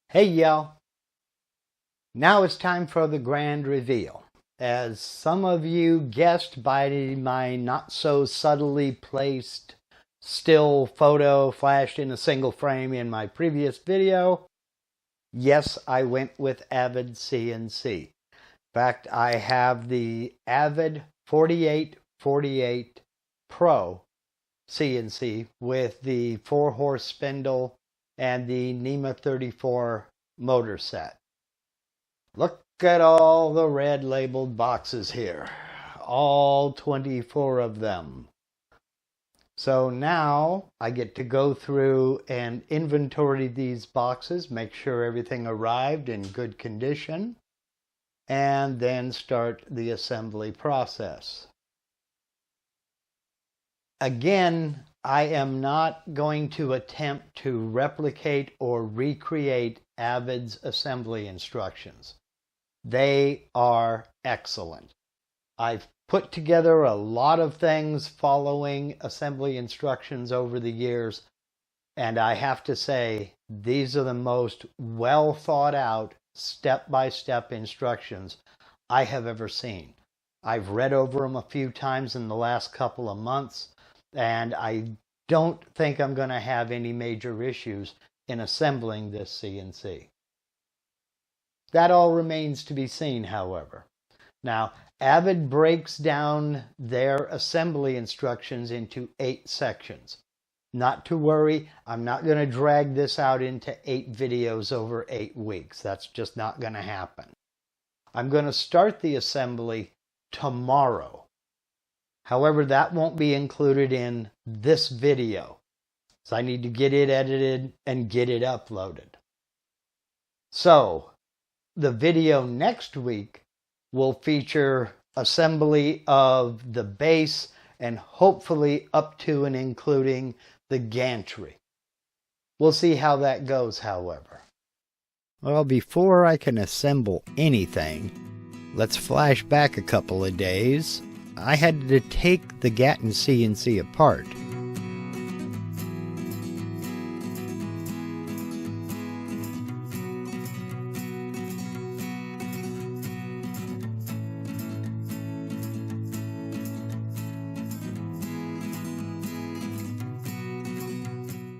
Hey y'all, now it's time for the grand reveal. As some of you guessed by my not so subtly placed still photo flashed in a single frame in my previous video, yes, I went with Avid CNC. In fact, I have the Avid 4848 Pro CNC with the 4-horse spindle and the NEMA 34 motor set. Look at all the red labeled boxes here. All 24 of them. So now I get to go through and inventory these boxes, make sure everything arrived in good condition, and then start the assembly process. Again, I am not going to attempt to replicate or recreate Avid's assembly instructions. They are excellent. I've put together a lot of things following assembly instructions over the years, and I have to say, these are the most well thought out step-by-step instructions I have ever seen. I've read over them a few times in the last couple of months, and I don't think I'm going to have any major issues in assembling this CNC. That all remains to be seen, however. Now, Avid breaks down their assembly instructions into 8 sections. Not to worry, I'm not going to drag this out into 8 videos over 8 weeks. That's just not going to happen. I'm going to start the assembly tomorrow. However, that won't be included in this video, so I need to get it edited and get it uploaded. So, the video next week will feature assembly of the base and hopefully up to and including the gantry. We'll see how that goes, however. Well, before I can assemble anything, let's flash back a couple of days. I had to take the Gatton CNC apart.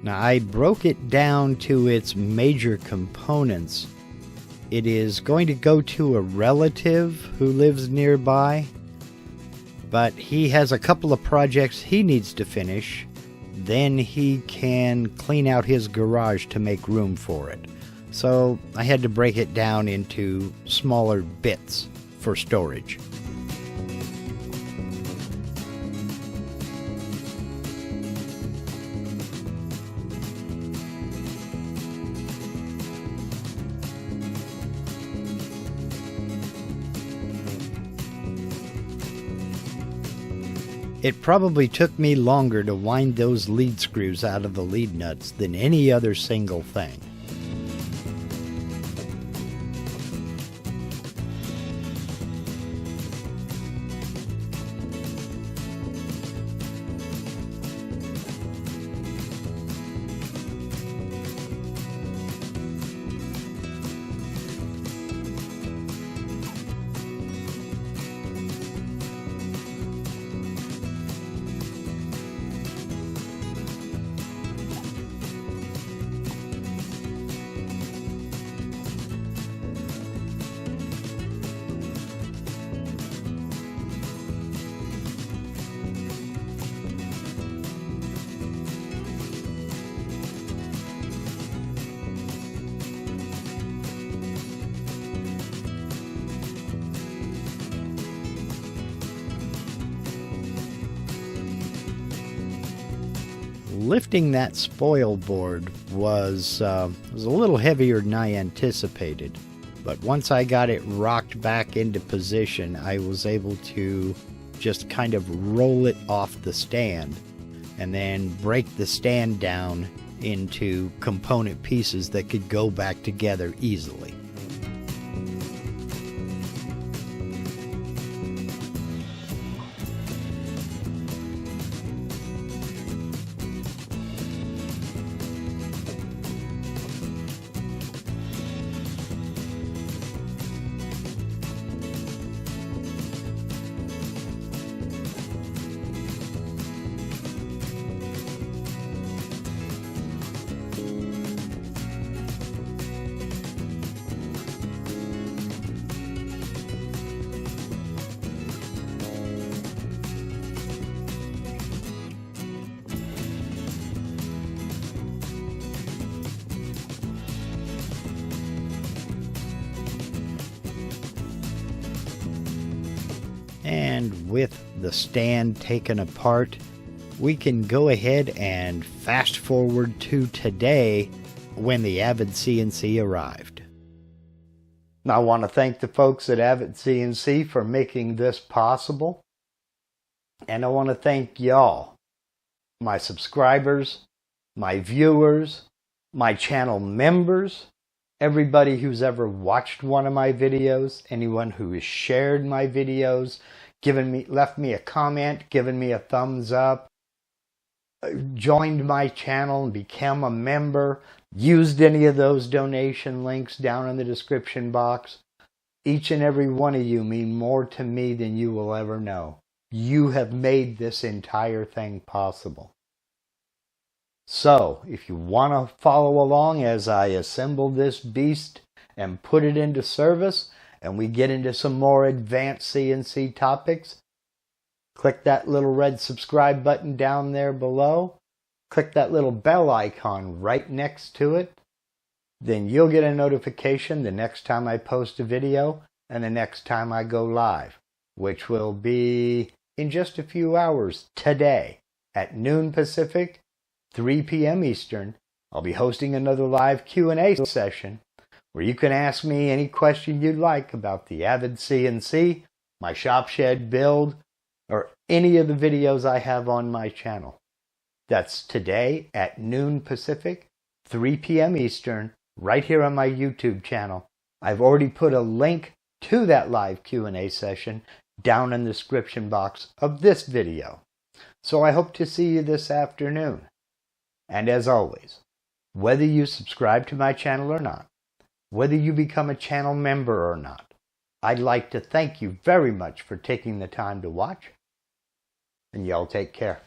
Now, I broke it down to its major components. It is going to go to a relative who lives nearby, but he has a couple of projects he needs to finish. Then he can clean out his garage to make room for it. So I had to break it down into smaller bits for storage. It probably took me longer to wind those lead screws out of the lead nuts than any other single thing. Lifting that spoil board was a little heavier than I anticipated, but once I got it rocked back into position, I was able to just kind of roll it off the stand and then break the stand down into component pieces that could go back together easily. and with the stand taken apart, we can go ahead and fast forward to today when the Avid CNC arrived. Now, I want to thank the folks at Avid CNC for making this possible. And I want to thank y'all, my subscribers, my viewers, my channel members, everybody who's ever watched one of my videos, anyone who has shared my videos, left me a comment, given me a thumbs up, joined my channel and became a member, used any of those donation links down in the description box. Each and every one of you mean more to me than you will ever know. You have made this entire thing possible. So, if you want to follow along as I assemble this beast and put it into service, and we get into some more advanced CNC topics, click that little red subscribe button down there below. Click that little bell icon right next to it. Then you'll get a notification the next time I post a video and the next time I go live, which will be in just a few hours today at noon Pacific, 3 p.m. Eastern. I'll be hosting another live Q&A session where you can ask me any question you'd like about the Avid CNC, my shop shed build, or any of the videos I have on my channel. That's today at noon Pacific, 3 p.m. Eastern, right here on my YouTube channel. I've already put a link to that live Q&A session down in the description box of this video. So I hope to see you this afternoon. And as always, whether you subscribe to my channel or not, whether you become a channel member or not, I'd like to thank you very much for taking the time to watch. And y'all take care.